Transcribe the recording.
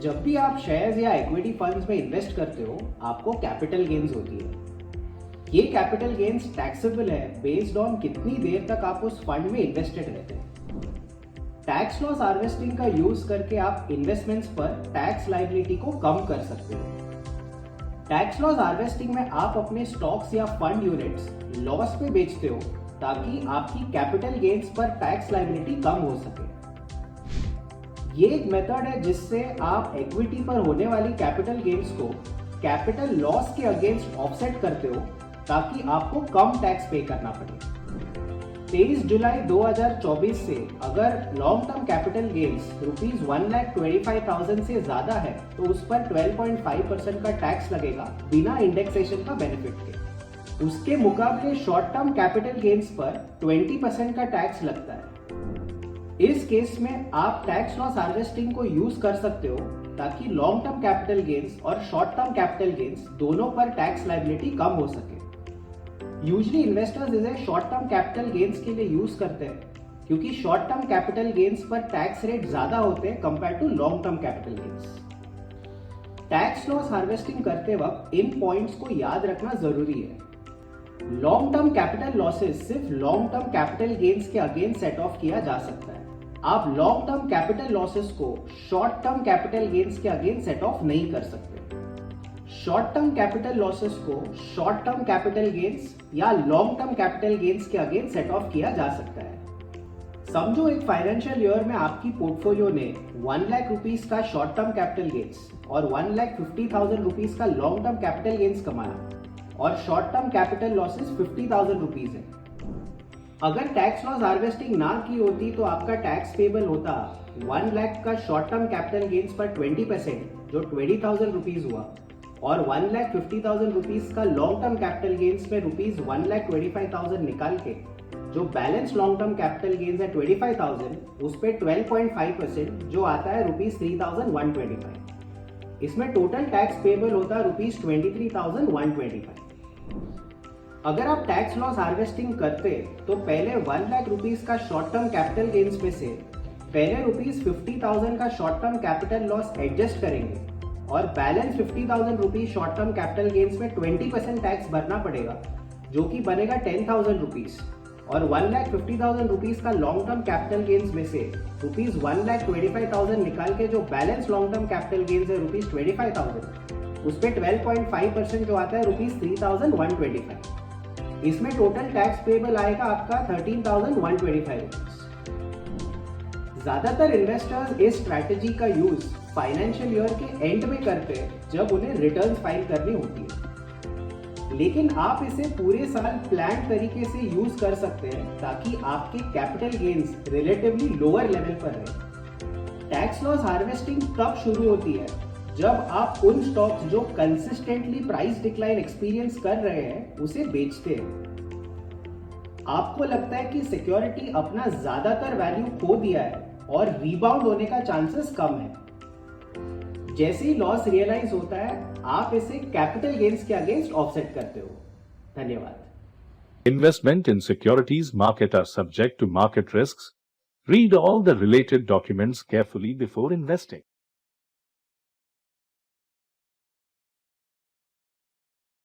जब भी आप शेयर्स या इक्विटी फंड्स में इन्वेस्ट करते हो, आपको कैपिटल गेन्स होती है। ये कैपिटल गेन्स टैक्सेबल है बेस्ड ऑन कितनी देर तक आप उस फंड में इन्वेस्टेड रहते हैं। टैक्स लॉस हार्वेस्टिंग का यूज करके आप इन्वेस्टमेंट्स पर टैक्स लायबिलिटी को कम कर सकते हो। टैक्स लॉस हार्वेस्टिंग में आप अपने स्टॉक्स या फंड यूनिट्स लॉस पे बेचते हो ताकि आपकी कैपिटल गेन्स पर टैक्स लायबिलिटी कम हो सके। ये एक मेथड है जिससे आप इक्विटी पर होने वाली कैपिटल गेन्स को कैपिटल लॉस के अगेंस्ट ऑफसेट करते हो ताकि आपको कम टैक्स पे करना पड़े। 23 जुलाई 2024 से अगर लॉन्ग टर्म कैपिटल गेन्स ₹1,25,000 से ज्यादा है तो उस पर 12.5% का टैक्स लगेगा बिना इंडेक्सेशन का बेनिफिट के। उसके मुकाबले शॉर्ट टर्म कैपिटल गेन्स पर 20% का टैक्स लगता है। इस केस में आप टैक्स लॉस हार्वेस्टिंग को यूज कर सकते हो ताकि लॉन्ग टर्म कैपिटल गेन्स और शॉर्ट टर्म कैपिटल गेन्स दोनों पर टैक्स लायबिलिटी कम हो सके। यूजली इन्वेस्टर्स इसे शॉर्ट टर्म कैपिटल गेन्स के लिए यूज करते हैं क्योंकि शॉर्ट टर्म कैपिटल गेन्स पर टैक्स रेट ज्यादा होते हैं compare to long term capital gains. Tax loss harvesting करते वक्त इन पॉइंट्स को याद रखना जरूरी है। लॉन्ग टर्म कैपिटल लॉसेस सिर्फ लॉन्ग टर्म कैपिटल गेन्स के अगेंस्ट सेट ऑफ किया जा सकता है। आप लॉन्ग टर्म कैपिटल लॉसेस को शॉर्ट टर्म कैपिटल गेन्स के अगेंस्ट सेट ऑफ नहीं कर सकते। शॉर्ट टर्म कैपिटल लॉसेस को शॉर्ट टर्म कैपिटल गेन्स या लॉन्ग टर्म कैपिटल गेन्स के अगेंस्ट सेट ऑफ किया जा सकता है। समझो एक फाइनेंशियल ईयर में आपकी पोर्टफोलियो ने 1 लाख रुपीस का शॉर्ट टर्म कैपिटल गेन्स और 1,50,000 रुपीस का लॉन्ग टर्म कैपिटल गेन्स कमाया और short term capital losses 50,000 rupees है। अगर टैक्स लॉस हार्वेस्टिंग ना की होती तो आपका टैक्स पेबल होता 1 लाख का शॉर्ट टर्म कैपिटल गेन्स पर 20% जो 20,000 रुपीस हुआ और 1,50,000 रुपीस का लॉन्ग टर्म कैपिटल गेन्स में ₹1,25,000 निकाल के जो balance long term capital gains है 25,000 उस पे 12.5% जो आता है ₹3,125। इसमें टोटल टैक्स पेबल होता है ₹23,125। अगर आप टैक्स लॉस हार्वेस्टिंग करते तो पहले 1 लाख रुपीस का शॉर्ट टर्म कैपिटल गेन्स में से पहले ₹50,000 का short term capital loss adjust करेंगे और balance 50,000 rupees short term capital gains में 20% टैक्स भरना पड़ेगा जो कि बनेगा 10,000 रुपीज और 1,50,000 रुपीज का लॉन्ग टर्म कैपिटल गेन्स में से ₹1,25,000 निकाल के जो balance long term capital gains है ₹25,000 उस पे 12.5% जो आता है ₹3,125। इसमें टोटल टैक्स पेबल आएगा आपका 13,125 रुपीज। ज्यादातर इन्वेस्टर्स इस स्ट्रैटेजी का यूज फाइनेंशियल ईयर के एंड में करते हैं जब उन्हें रिटर्न फाइल करनी होती है, लेकिन आप इसे पूरे साल प्लान तरीके से यूज कर सकते हैं ताकि आपके capital gains relatively lower level पर रहे। टैक्स लॉस हार्वेस्टिंग तब शुरू होती है जब आप उन स्टॉक्स जो कंसिस्टेंटली प्राइस डिक्लाइन एक्सपीरियंस कर रहे हैं उसे बेचते हैं। आपको लगता है कि सिक्योरिटी अपना ज्यादातर वैल्यू खो दिया है और रीबाउंड होने का चांसेस कम है। जैसे ही लॉस रियलाइज होता है आप इसे कैपिटल गेन्स के अगेंस्ट ऑफसेट करते हो। धन्यवाद। Investment in securities market are subject to market risks. Read all the related documents carefully before investing.